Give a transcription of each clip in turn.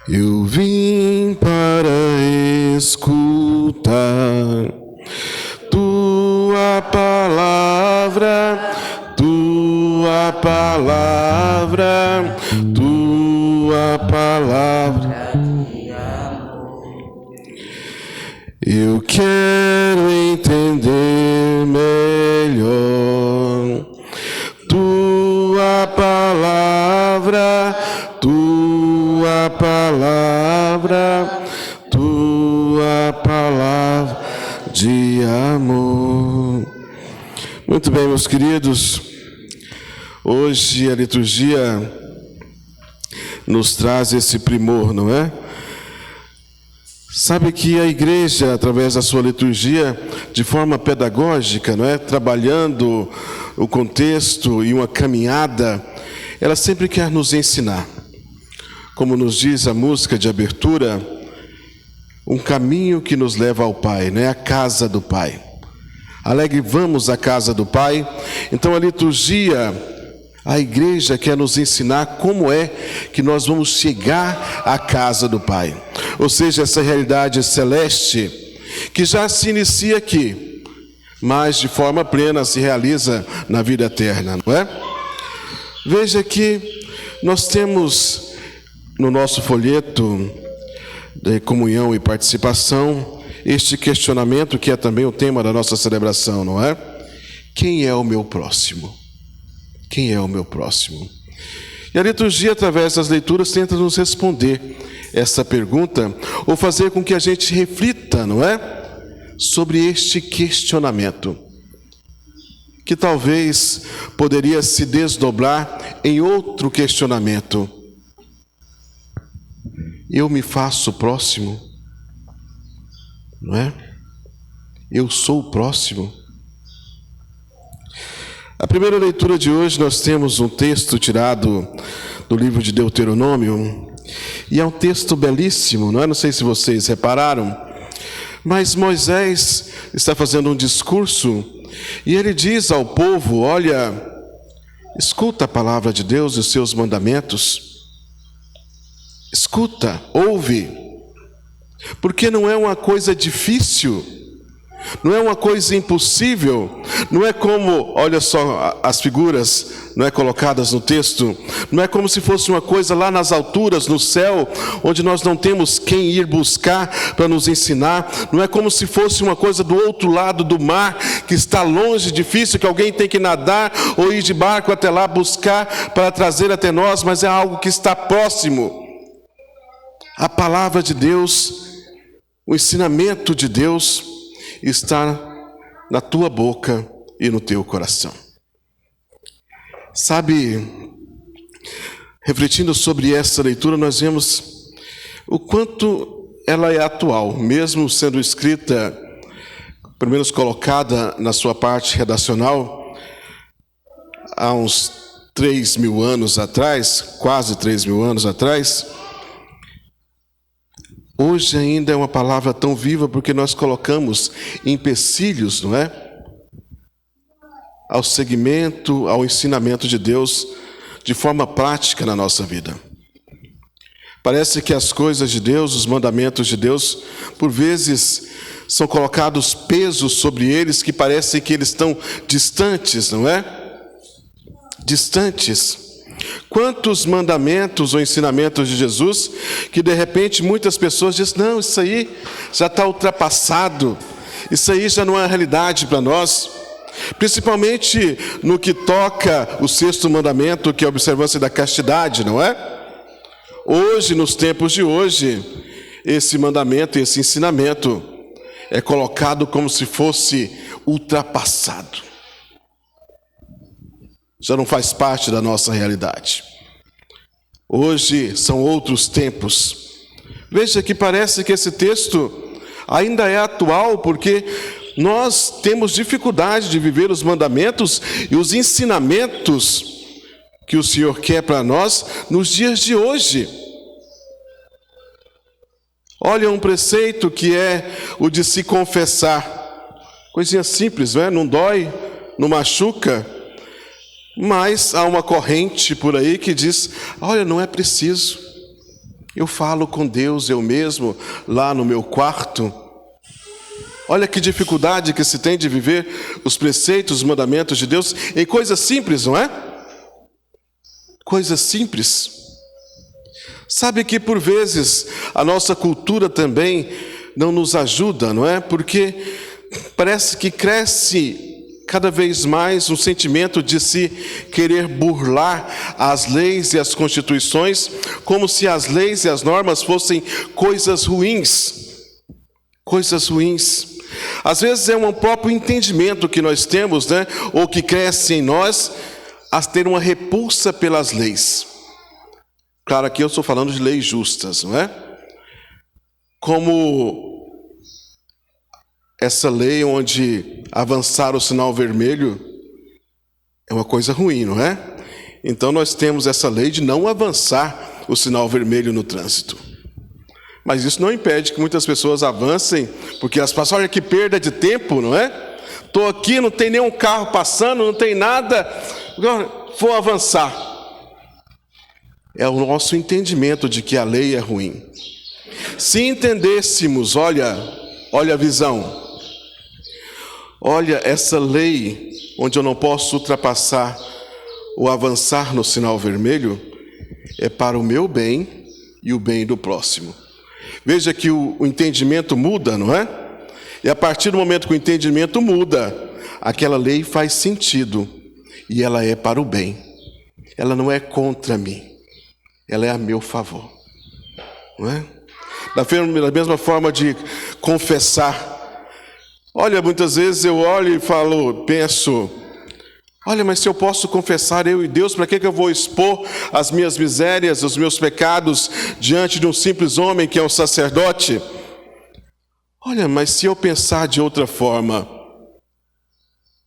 Eu vim para escutar tua palavra, tua palavra, tua palavra. Eu quero entender melhor tua palavra, tua palavra, tua palavra de amor. Muito bem, meus queridos, hoje a liturgia nos traz esse primor, não é? Sabe que a igreja, através da sua liturgia, de forma pedagógica, não é? Trabalhando o contexto e uma caminhada, ela sempre quer nos ensinar. Como nos diz a música de abertura, um caminho que nos leva ao Pai, não é? A casa do Pai. Alegre, vamos à casa do Pai. Então a liturgia, a igreja quer nos ensinar como é que nós vamos chegar à casa do Pai. Ou seja, essa realidade celeste que já se inicia aqui, mas de forma plena se realiza na vida eterna, não é? Veja que nós temos no nosso folheto de comunhão e participação este questionamento que é também o tema da nossa celebração, não é? Quem é o meu próximo? Quem é o meu próximo? E a liturgia, através das leituras, tenta nos responder essa pergunta, ou fazer com que a gente reflita, não é? Sobre este questionamento, que talvez poderia se desdobrar em outro questionamento. Eu me faço próximo? Não é? Eu sou o próximo? A primeira leitura de hoje nós temos um texto tirado do livro de Deuteronômio, e é um texto belíssimo, não é? Não sei se vocês repararam, mas Moisés está fazendo um discurso e ele diz ao povo: olha, escuta a palavra de Deus e os seus mandamentos, escuta, ouve, porque não é uma coisa difícil, não é uma coisa impossível, não é como, olha só as figuras, não é, colocadas no texto, não é como se fosse uma coisa lá nas alturas, no céu, onde nós não temos quem ir buscar para nos ensinar, não é como se fosse uma coisa do outro lado do mar, que está longe, difícil, que alguém tem que nadar ou ir de barco até lá buscar para trazer até nós, mas é algo que está próximo. A palavra de Deus, o ensinamento de Deus está na tua boca e no teu coração. Sabe, refletindo sobre essa leitura, nós vemos o quanto ela é atual, mesmo sendo escrita, pelo menos colocada na sua parte redacional, há uns 3.000 anos atrás, quase 3.000 anos atrás. Hoje ainda é uma palavra tão viva porque nós colocamos empecilhos, não é? Ao seguimento, ao ensinamento de Deus de forma prática na nossa vida. Parece que as coisas de Deus, os mandamentos de Deus, por vezes são colocados pesos sobre eles que parecem que eles estão distantes, não é? Distantes. Quantos mandamentos ou ensinamentos de Jesus que de repente muitas pessoas dizem: não, isso aí já está ultrapassado, isso aí já não é realidade para nós. Principalmente no que toca o 6º mandamento, que é a observância da castidade, não é? Hoje, nos tempos de hoje, esse mandamento, esse ensinamento é colocado como se fosse ultrapassado. Já não faz parte da nossa realidade. Hoje são outros tempos. Veja que parece que esse texto ainda é atual, porque nós temos dificuldade de viver os mandamentos e os ensinamentos que o Senhor quer para nós nos dias de hoje. Olha, um preceito que é o de se confessar. Coisinha simples, não é? Não dói, não machuca. Mas há uma corrente por aí que diz: olha, não é preciso. Eu falo com Deus eu mesmo lá no meu quarto. Olha que dificuldade que se tem de viver os preceitos, os mandamentos de Deus em coisas simples, não é? Coisas simples. Sabe que por vezes a nossa cultura também não nos ajuda, não é? Porque parece que cresce cada vez mais um sentimento de se querer burlar as leis e as constituições, como se as leis e as normas fossem coisas ruins. Coisas ruins. Às vezes é um próprio entendimento que nós temos, né? Ou que cresce em nós, a ter uma repulsa pelas leis. Claro, aqui eu estou falando de leis justas, não é? Como essa lei onde avançar o sinal vermelho é uma coisa ruim, não é? Então nós temos essa lei de não avançar o sinal vermelho no trânsito. Mas isso não impede que muitas pessoas avancem, porque elas passam, olha que perda de tempo, não é? Estou aqui, não tem nenhum carro passando, não tem nada, vou avançar. É o nosso entendimento de que a lei é ruim. Se entendêssemos, olha a visão. Olha essa lei, onde eu não posso ultrapassar ou avançar no sinal vermelho, é para o meu bem e o bem do próximo. Veja que o entendimento muda, não é? E a partir do momento que o entendimento muda, aquela lei faz sentido e ela é para o bem. Ela não é contra mim, ela é a meu favor, não é? Da mesma forma de confessar. Olha, muitas vezes eu olho e penso, olha, mas se eu posso confessar eu e Deus, para que eu vou expor as minhas misérias, os meus pecados, diante de um simples homem que é um sacerdote? Olha, mas se eu pensar de outra forma,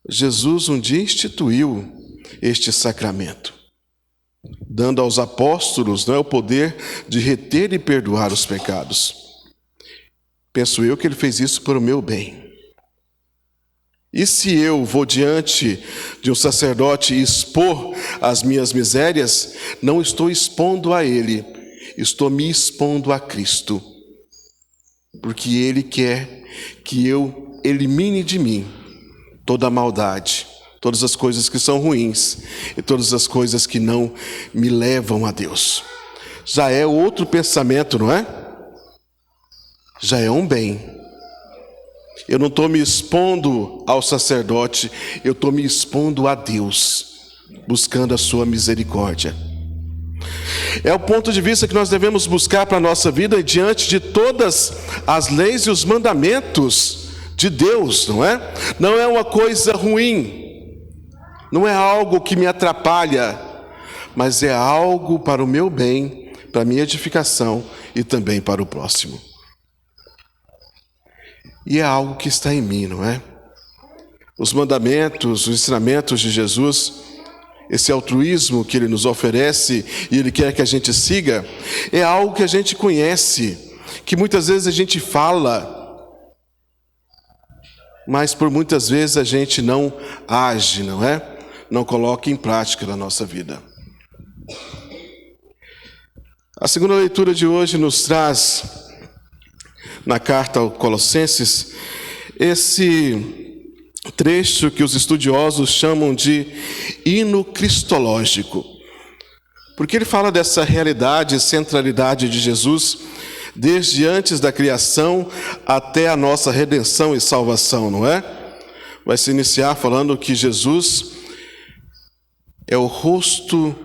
Jesus um dia instituiu este sacramento, dando aos apóstolos, não é, o poder de reter e perdoar os pecados. Penso eu que ele fez isso para o meu bem. E se eu vou diante de um sacerdote expor as minhas misérias, não estou expondo a ele, estou me expondo a Cristo. Porque ele quer que eu elimine de mim toda a maldade, todas as coisas que são ruins e todas as coisas que não me levam a Deus. Já é outro pensamento, não é? Já é um bem. Eu não estou me expondo ao sacerdote, eu estou me expondo a Deus, buscando a sua misericórdia. É o ponto de vista que nós devemos buscar para a nossa vida diante de todas as leis e os mandamentos de Deus, não é? Não é uma coisa ruim, não é algo que me atrapalha, mas é algo para o meu bem, para a minha edificação e também para o próximo. E é algo que está em mim, não é? Os mandamentos, os ensinamentos de Jesus, esse altruísmo que Ele nos oferece e Ele quer que a gente siga, é algo que a gente conhece, que muitas vezes a gente fala, mas por muitas vezes a gente não age, não é? Não coloca em prática na nossa vida. A segunda leitura de hoje nos traz, na carta aos Colossenses, esse trecho que os estudiosos chamam de hino cristológico, porque ele fala dessa realidade e centralidade de Jesus desde antes da criação até a nossa redenção e salvação, não é? Vai se iniciar falando que Jesus é o rosto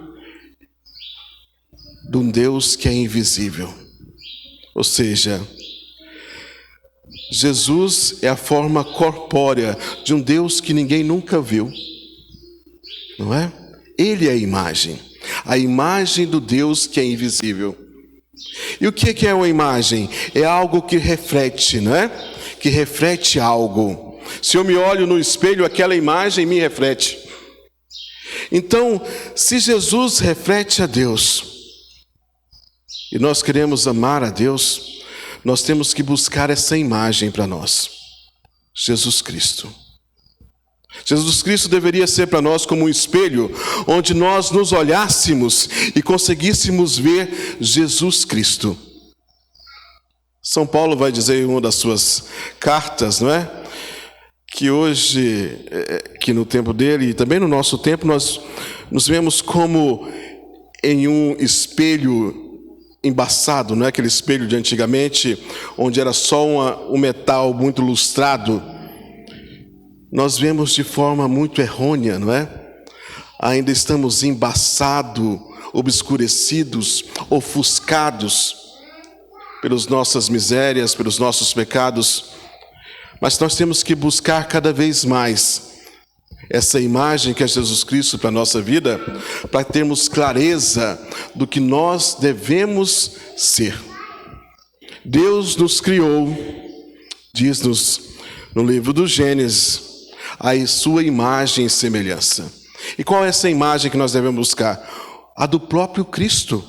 de um Deus que é invisível, ou seja, Jesus é a forma corpórea de um Deus que ninguém nunca viu, não é? Ele é a imagem do Deus que é invisível. E o que é uma imagem? É algo que reflete, não é? Que reflete algo. Se eu me olho no espelho, aquela imagem me reflete. Então, se Jesus reflete a Deus, e nós queremos amar a Deus, nós temos que buscar essa imagem para nós, Jesus Cristo. Jesus Cristo deveria ser para nós como um espelho, onde nós nos olhássemos e conseguíssemos ver Jesus Cristo. São Paulo vai dizer em uma das suas cartas, não é? Que hoje, que no tempo dele e também no nosso tempo, nós nos vemos como em um espelho embaçado, não é aquele espelho de antigamente, onde era só um metal muito lustrado. Nós vemos de forma muito errônea, não é? Ainda estamos embaçados, obscurecidos, ofuscados pelas nossas misérias, pelos nossos pecados. Mas nós temos que buscar cada vez mais essa imagem que é Jesus Cristo para a nossa vida, para termos clareza do que nós devemos ser. Deus nos criou, diz-nos no livro do Gênesis, a sua imagem e semelhança. E qual é essa imagem que nós devemos buscar? A do próprio Cristo.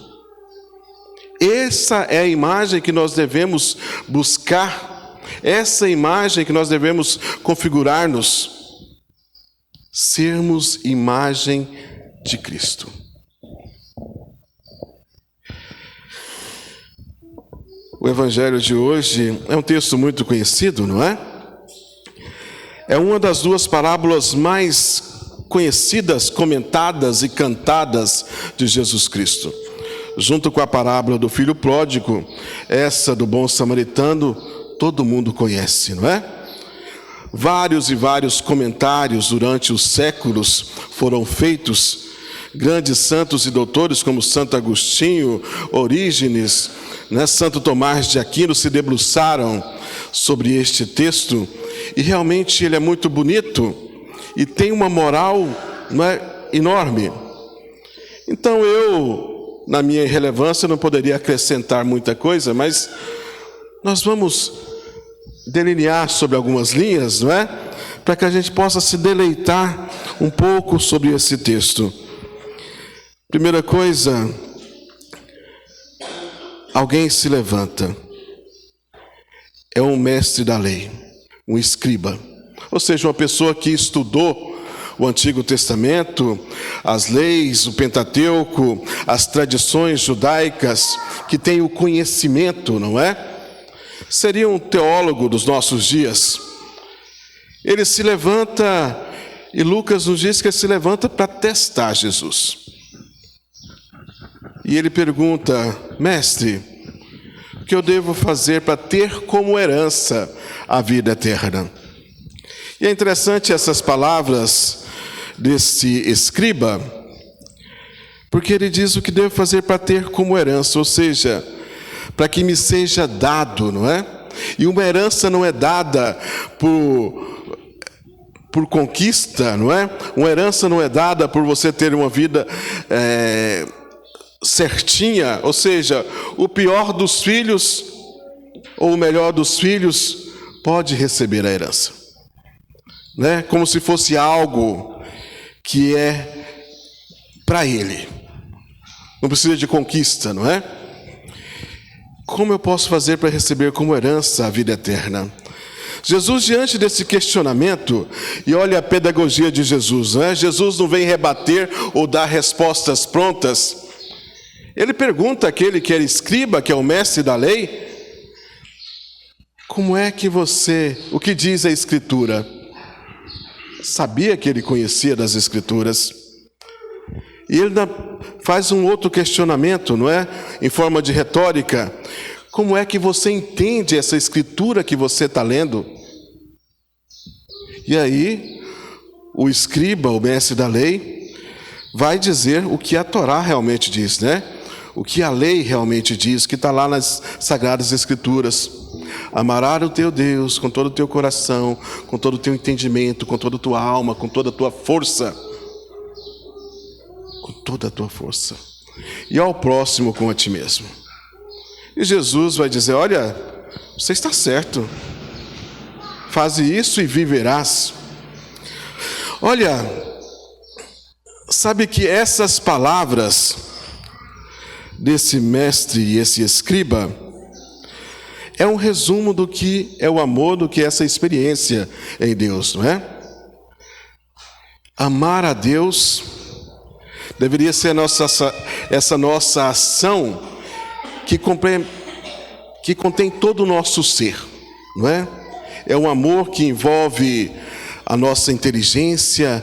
Essa é a imagem que nós devemos buscar, essa imagem que nós devemos configurar-nos, sermos imagem de Cristo. O Evangelho de hoje é um texto muito conhecido, não é? É uma das duas parábolas mais conhecidas, comentadas e cantadas de Jesus Cristo. Junto com a parábola do filho pródigo, essa do bom samaritano, todo mundo conhece, não é? Vários e vários comentários durante os séculos foram feitos. Grandes santos e doutores como Santo Agostinho, Orígenes, né, Santo Tomás de Aquino se debruçaram sobre este texto, e realmente ele é muito bonito e tem uma moral, não é, enorme. Então eu, na minha irrelevância, não poderia acrescentar muita coisa, mas nós vamos delinear sobre algumas linhas, não é? Para que a gente possa se deleitar um pouco sobre esse texto. Primeira coisa, alguém se levanta. É um mestre da lei, um escriba. Ou seja, uma pessoa que estudou o Antigo Testamento, as leis, o Pentateuco, as tradições judaicas, que tem o conhecimento, não é? Seria um teólogo dos nossos dias. Ele se levanta, e Lucas nos diz que ele se levanta para testar Jesus. E ele pergunta: mestre, o que eu devo fazer para ter como herança a vida eterna? E é interessante essas palavras desse escriba, porque ele diz o que devo fazer para ter como herança, ou seja, para que me seja dado, não é? E uma herança não é dada por conquista, não é? Uma herança não é dada por você ter uma vida certinha, ou seja, o pior dos filhos ou o melhor dos filhos pode receber a herança, né? Como se fosse algo que é para ele. Não precisa de conquista, não é? Como eu posso fazer para receber como herança a vida eterna? Jesus, diante desse questionamento, e olha a pedagogia de Jesus, não é? Jesus não vem rebater ou dar respostas prontas. Ele pergunta àquele que era escriba, que é o mestre da lei: como é que o que diz a Escritura? Sabia que ele conhecia das Escrituras. E ele faz um outro questionamento, não é? Em forma de retórica. Como é que você entende essa Escritura que você está lendo? E aí, o escriba, o mestre da lei, vai dizer o que a Torá realmente diz, né? O que a lei realmente diz, que está lá nas Sagradas Escrituras. Amarás o teu Deus com todo o teu coração, com todo o teu entendimento, com toda a tua alma, com toda a tua força. Com toda a tua força. E ao próximo com a ti mesmo. E Jesus vai dizer: olha, você está certo. Faze isso e viverás. Olha, sabe que essas palavras desse mestre e esse escriba é um resumo do que é o amor, do que é essa experiência em Deus, não é? Amar a Deus deveria ser essa nossa ação que contém todo o nosso ser, não é? É um amor que envolve a nossa inteligência,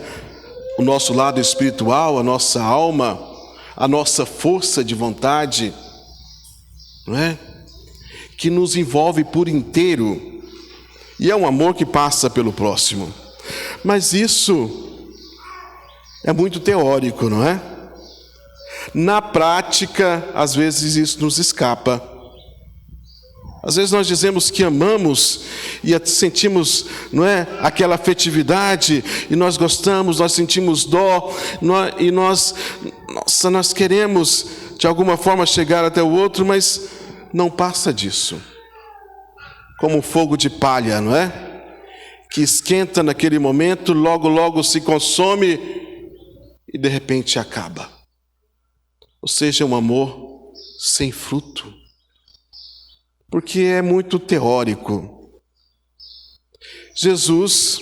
o nosso lado espiritual, a nossa alma, a nossa força de vontade, não é? Que nos envolve por inteiro. E é um amor que passa pelo próximo. Mas isso é muito teórico, não é? Na prática, às vezes isso nos escapa. Às vezes nós dizemos que amamos e sentimos, não é, aquela afetividade, e nós gostamos, nós sentimos dó, e nós queremos de alguma forma chegar até o outro, mas não passa disso. Como um fogo de palha, não é? Que esquenta naquele momento, logo se consome e de repente acaba. Ou seja, um amor sem fruto. Porque é muito teórico. Jesus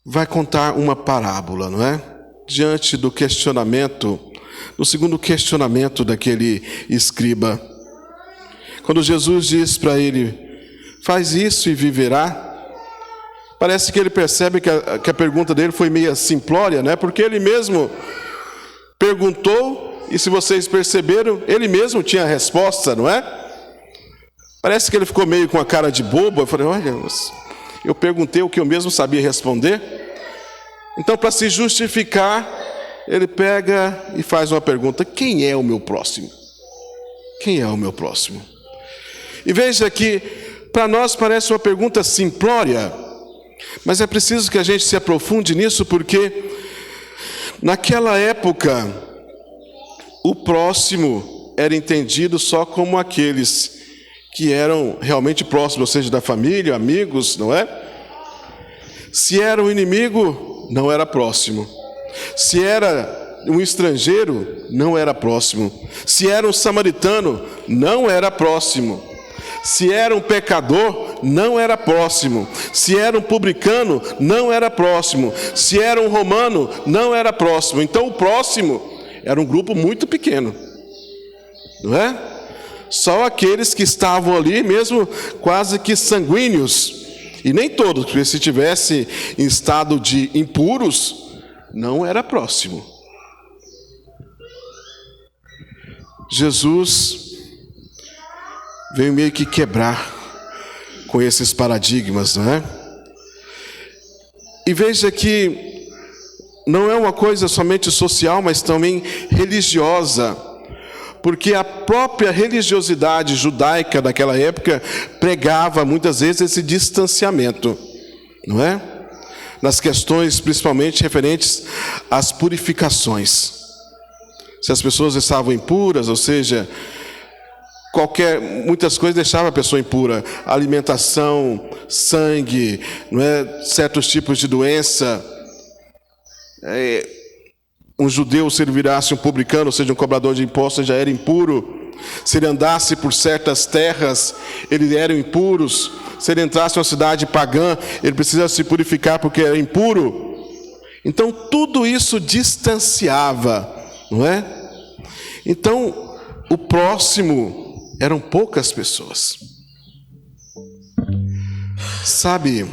vai contar uma parábola, não é? Diante do questionamento, no segundo questionamento daquele escriba. Quando Jesus diz para ele, faz isso e viverá, parece que ele percebe que a pergunta dele foi meio simplória, né? Porque ele mesmo perguntou, e se vocês perceberam, ele mesmo tinha a resposta, não é? Parece que ele ficou meio com a cara de bobo. Eu falei, olha, eu perguntei o que eu mesmo sabia responder. Então, para se justificar, ele pega e faz uma pergunta: quem é o meu próximo? Quem é o meu próximo? E veja que, para nós parece uma pergunta simplória, mas é preciso que a gente se aprofunde nisso, porque naquela época, o próximo era entendido só como aqueles que eram realmente próximos, ou seja, da família, amigos, não é? Se era um inimigo, não era próximo. Se era um estrangeiro, não era próximo. Se era um samaritano, não era próximo. Se era um pecador, não era próximo. Se era um publicano, não era próximo. Se era um romano, não era próximo. Então o próximo era um grupo muito pequeno, não é? Só aqueles que estavam ali mesmo quase que sanguíneos. E nem todos, porque se tivesse em estado de impuros, não era próximo. Jesus veio meio que quebrar com esses paradigmas, não é? E veja que não é uma coisa somente social, mas também religiosa, porque a própria religiosidade judaica daquela época pregava muitas vezes esse distanciamento, não é? Nas questões principalmente referentes às purificações. Se as pessoas estavam impuras, ou seja, muitas coisas deixavam a pessoa impura, alimentação, sangue, não é? Certos tipos de doença. Um judeu, se ele virasse um publicano, ou seja, um cobrador de impostos, já era impuro. Se ele andasse por certas terras, eles eram impuros. Se ele entrasse em uma cidade pagã, ele precisava se purificar porque era impuro. Então tudo isso distanciava, não é? Então o próximo eram poucas pessoas. Sabe,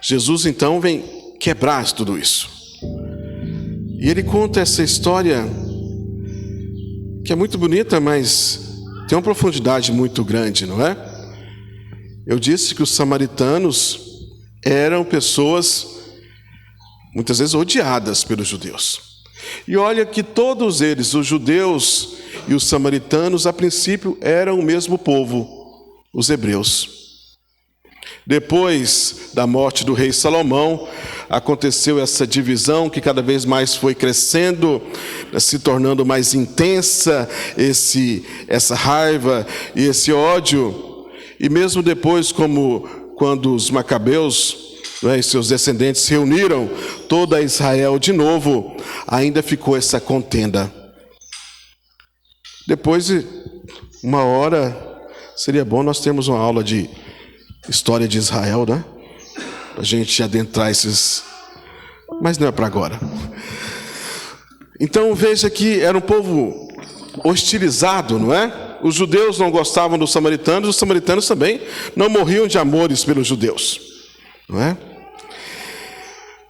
Jesus então vem quebrar tudo isso. E ele conta essa história que é muito bonita, mas tem uma profundidade muito grande, não é? Eu disse que os samaritanos eram pessoas muitas vezes odiadas pelos judeus. E olha que todos eles, os judeus e os samaritanos, a princípio eram o mesmo povo, os hebreus. Depois da morte do rei Salomão, aconteceu essa divisão que cada vez mais foi crescendo, se tornando mais intensa, essa raiva e esse ódio. E mesmo depois, como quando os macabeus, e seus descendentes se reuniram, toda Israel de novo, ainda ficou essa contenda. Depois, uma hora, seria bom nós termos uma aula de história de Israel, né? a gente adentrar esses, mas não é para agora. Então veja que era um povo hostilizado, não é? Os judeus não gostavam dos samaritanos, os samaritanos também não morriam de amores pelos judeus, não é?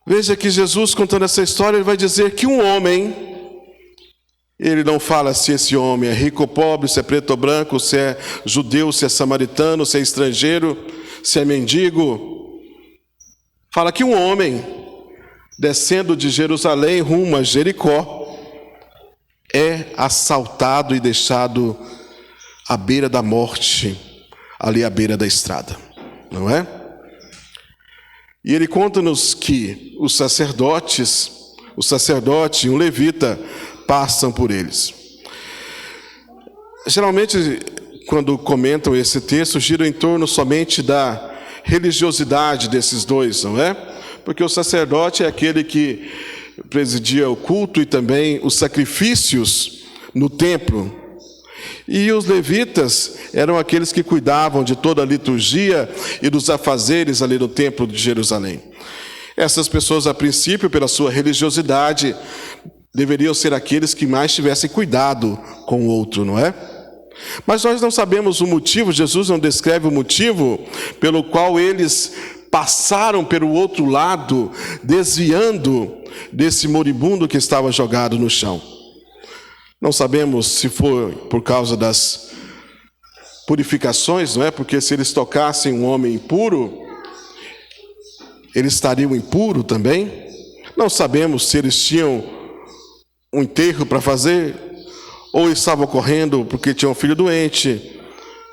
Veja que Jesus, contando essa história, ele vai dizer que um homem, ele não fala se esse homem é rico ou pobre, se é preto ou branco, se é judeu, se é samaritano, se é estrangeiro, se é mendigo. Fala que um homem, descendo de Jerusalém rumo a Jericó, é assaltado e deixado à beira da morte, ali à beira da estrada, não é? E ele conta-nos que o sacerdote e um levita passam por eles. Geralmente, quando comentam esse texto, gira em torno somente da religiosidade desses dois, não é? Porque o sacerdote é aquele que presidia o culto e também os sacrifícios no templo. E os levitas eram aqueles que cuidavam de toda a liturgia e dos afazeres ali no templo de Jerusalém. Essas pessoas, a princípio, pela sua religiosidade, deveriam ser aqueles que mais tivessem cuidado com o outro, não é? Mas nós não sabemos o motivo, Jesus não descreve o motivo pelo qual eles passaram pelo outro lado, desviando desse moribundo que estava jogado no chão. Não sabemos se foi por causa das purificações, não é? Porque se eles tocassem um homem impuro, eles estariam impuros também. Não sabemos se eles tinham um enterro para fazer, ou estavam correndo porque tinham um filho doente.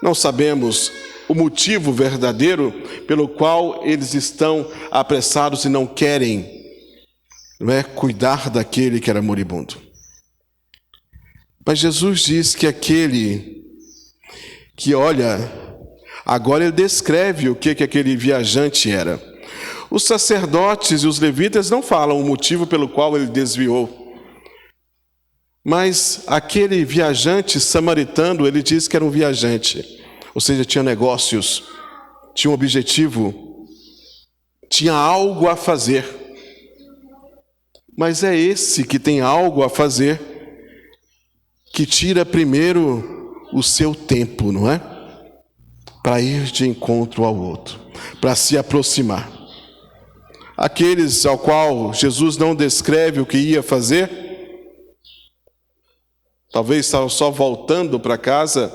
Não sabemos o motivo verdadeiro pelo qual eles estão apressados e não querem, não é, cuidar daquele que era moribundo. Mas Jesus diz que aquele que olha, agora ele descreve o que aquele viajante era. Os sacerdotes e os levitas não falam o motivo pelo qual ele desviou. Mas aquele viajante samaritano, ele diz que era um viajante, ou seja, tinha negócios, tinha um objetivo, tinha algo a fazer. Mas é esse que tem algo a fazer que tira primeiro o seu tempo, não é? Para ir de encontro ao outro, para se aproximar. Aqueles ao qual Jesus não descreve o que ia fazer, talvez estavam só voltando para casa,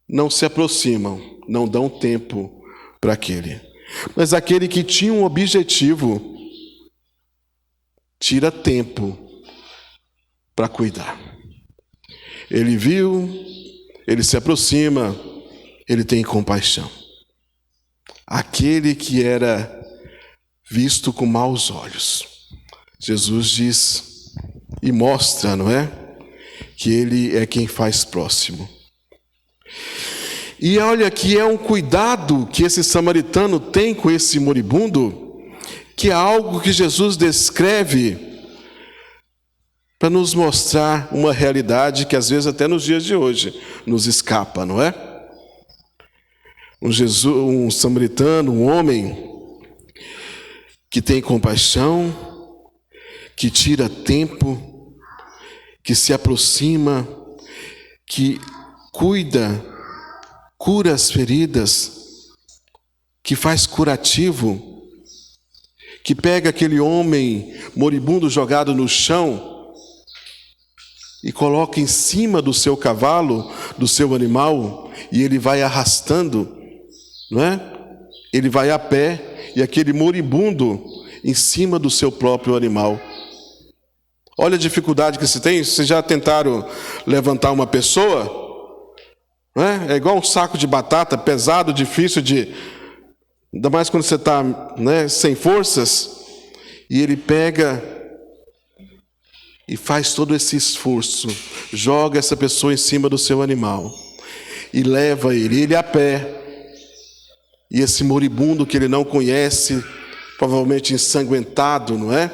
não se aproximam, não dão tempo para aquele. Mas aquele que tinha um objetivo, tira tempo para cuidar. Ele viu, ele se aproxima, ele tem compaixão. Aquele que era visto com maus olhos, Jesus diz e mostra, não é? Que ele é quem faz próximo. E olha que é um cuidado que esse samaritano tem com esse moribundo, que é algo que Jesus descreve para nos mostrar uma realidade que às vezes até nos dias de hoje nos escapa, não é? Um samaritano, um homem que tem compaixão, que tira tempo, que se aproxima, que cuida, cura as feridas, que faz curativo, que pega aquele homem moribundo jogado no chão e coloca em cima do seu cavalo, do seu animal, e ele vai arrastando, não é? Ele vai a pé, e aquele moribundo em cima do seu próprio animal. Olha a dificuldade que se tem. Vocês já tentaram levantar uma pessoa? Não é? É igual um saco de batata, pesado, difícil de... Ainda mais quando você está, né, sem forças. E ele pega e faz todo esse esforço, joga essa pessoa em cima do seu animal e leva ele a pé. E esse moribundo que ele não conhece, provavelmente ensanguentado, não é?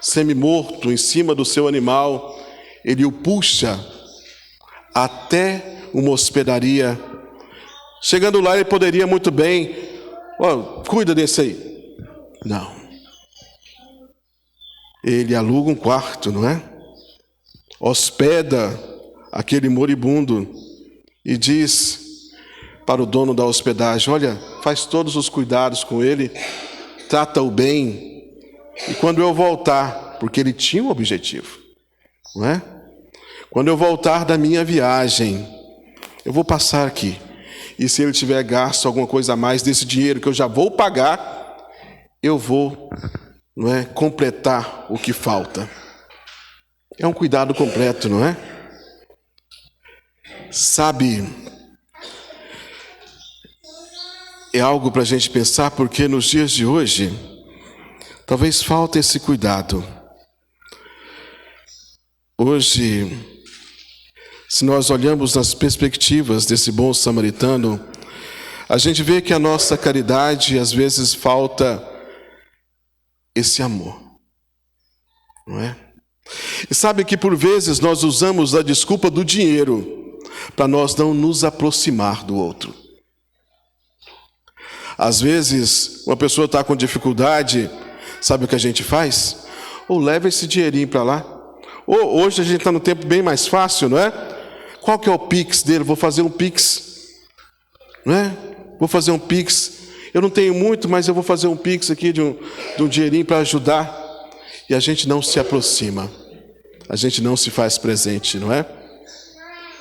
Semi-morto em cima do seu animal, ele o puxa até uma hospedaria. Chegando lá, ele poderia muito bem Ó, cuida desse aí. Não. Ele aluga um quarto, não é? Hospeda aquele moribundo e diz para o dono da hospedagem: olha, faz todos os cuidados com ele, trata-o bem, e quando eu voltar, porque ele tinha um objetivo, não é? Quando eu voltar da minha viagem, eu vou passar aqui, e se ele tiver gasto alguma coisa a mais desse dinheiro que eu já vou pagar, eu vou, não é, completar o que falta. É um cuidado completo, não é? Sabe, é algo para a gente pensar, porque nos dias de hoje, talvez falte esse cuidado. Hoje, se nós olhamos nas perspectivas desse bom samaritano, a gente vê que a nossa caridade, às vezes, falta esse amor, não é? E sabe que por vezes nós usamos a desculpa do dinheiro para nós não nos aproximar do outro. Às vezes, uma pessoa está com dificuldade, sabe o que a gente faz? Ou leva esse dinheirinho para lá. Ou hoje a gente está num tempo bem mais fácil, não é? Qual que é o Pix dele? Vou fazer um Pix, não é? Vou fazer um Pix. Eu não tenho muito, mas eu vou fazer um Pix aqui de um dinheirinho para ajudar. E a gente não se aproxima. A gente não se faz presente, não é?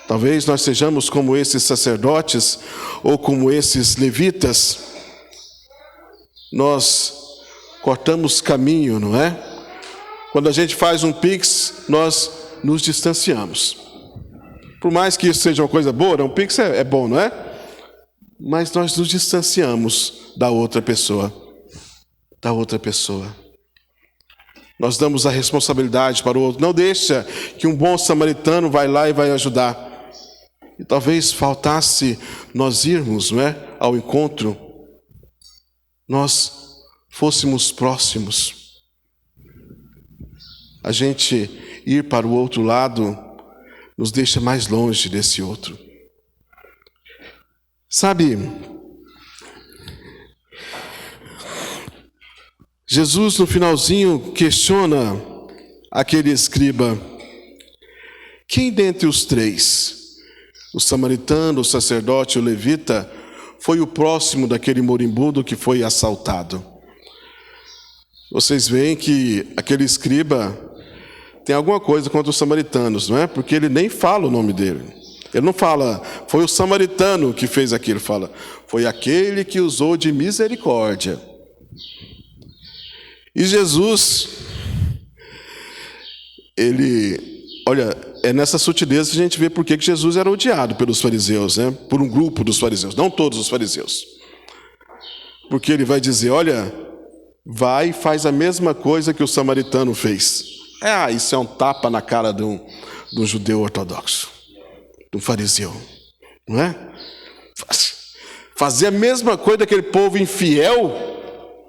Talvez nós sejamos como esses sacerdotes ou como esses levitas. Nós cortamos caminho, não é? Quando a gente faz um Pix, nós nos distanciamos. Por mais que isso seja uma coisa boa, um Pix é bom, não é? Mas nós nos distanciamos da outra pessoa. Da outra pessoa. Nós damos a responsabilidade para o outro. Não deixa que um bom samaritano vai lá e vai ajudar. E talvez faltasse nós irmos, não é, ao encontro, nós fôssemos próximos. A gente ir para o outro lado nos deixa mais longe desse outro. Sabe, Jesus no finalzinho questiona aquele escriba: quem dentre os três, o samaritano, o sacerdote e o levita, foi o próximo daquele moribundo que foi assaltado? Vocês veem que aquele escriba tem alguma coisa contra os samaritanos, não é? Porque ele nem fala o nome dele. Ele não fala, foi o samaritano que fez aquilo. Fala, foi aquele que usou de misericórdia. E Jesus, olha, é nessa sutileza que a gente vê por que Jesus era odiado pelos fariseus, né? Por um grupo dos fariseus, não todos os fariseus. Porque ele vai dizer, olha, vai e faz a mesma coisa que o samaritano fez. Isso é um tapa na cara de um judeu ortodoxo, de um fariseu, não é? Fazer a mesma coisa daquele povo infiel,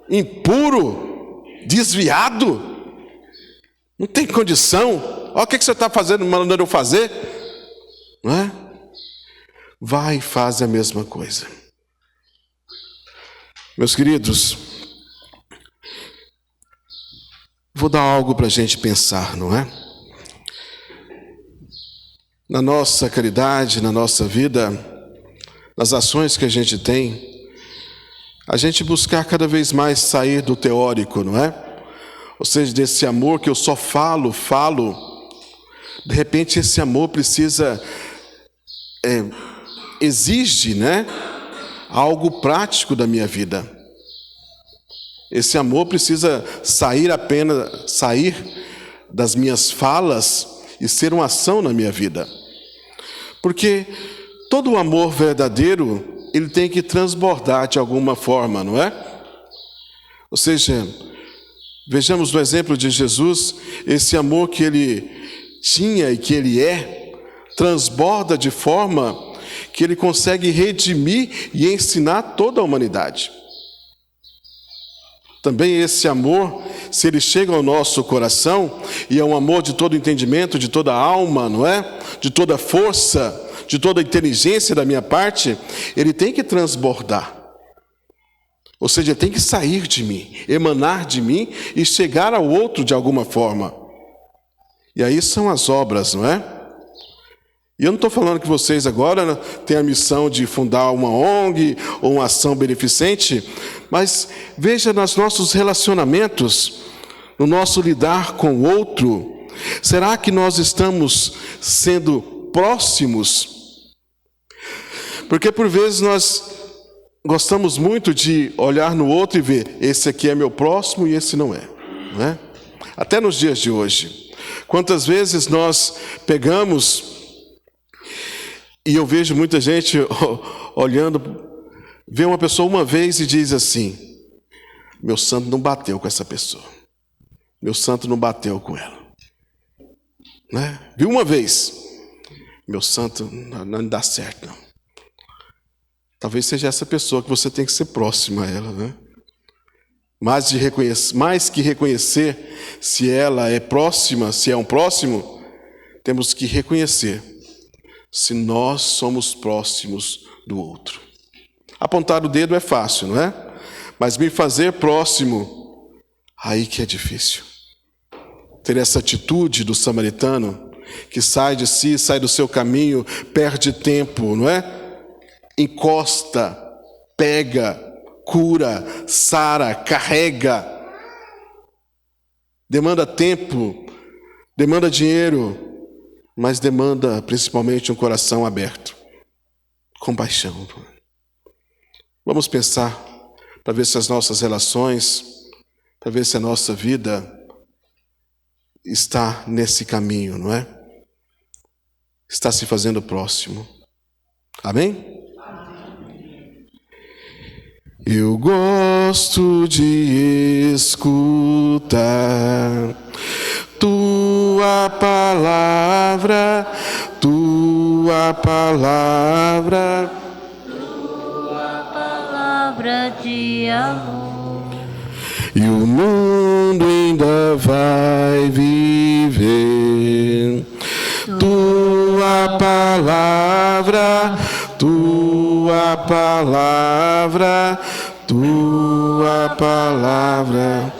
impuro, desviado, não tem condição. Olha o que você está fazendo, mandando eu fazer, não é? Vai e faz a mesma coisa. Meus queridos, vou dar algo para a gente pensar, não é? Na nossa caridade, na nossa vida, nas ações que a gente tem, a gente buscar cada vez mais sair do teórico, não é? Ou seja, desse amor que eu só falo. De repente esse amor precisa, exige, né, algo prático da minha vida. Esse amor precisa sair das minhas falas e ser uma ação na minha vida. Porque todo o amor verdadeiro, ele tem que transbordar de alguma forma, não é? Ou seja, vejamos no exemplo de Jesus, esse amor que ele tinha e que ele transborda de forma que ele consegue redimir e ensinar toda a humanidade. Também esse amor, se ele chega ao nosso coração, e é um amor de todo entendimento, de toda alma, não é? De toda força, de toda inteligência da minha parte, ele tem que transbordar. Ou seja, tem que sair de mim, emanar de mim e chegar ao outro de alguma forma. E aí são as obras, não é? E eu não estou falando que vocês agora têm a missão de fundar uma ONG ou uma ação beneficente, mas veja nos nossos relacionamentos, no nosso lidar com o outro, será que nós estamos sendo próximos? Porque por vezes nós gostamos muito de olhar no outro e ver, esse aqui é meu próximo e esse não é, não é? Até nos dias de hoje. Quantas vezes nós pegamos, e eu vejo muita gente olhando, vê uma pessoa uma vez e diz assim, meu santo não bateu com essa pessoa, meu santo não bateu com ela, né? Viu uma vez, meu santo não dá certo não. Talvez seja essa pessoa que você tem que ser próxima a ela, né? Mais que reconhecer se ela é próxima, se é um próximo, temos que reconhecer se nós somos próximos do outro. Apontar o dedo é fácil, não é? Mas me fazer próximo, aí que é difícil. Ter essa atitude do samaritano, que sai de si, sai do seu caminho, perde tempo, não é? Encosta, pega, cura, sara, carrega. Demanda tempo, demanda dinheiro, mas demanda principalmente um coração aberto, compaixão. Vamos pensar para ver se as nossas relações, para ver se a nossa vida está nesse caminho, não é? Está se fazendo próximo. Amém? Eu gosto de escutar tua palavra, tua palavra, tua palavra de amor. E o mundo ainda vai viver tua palavra, tua palavra, tua palavra.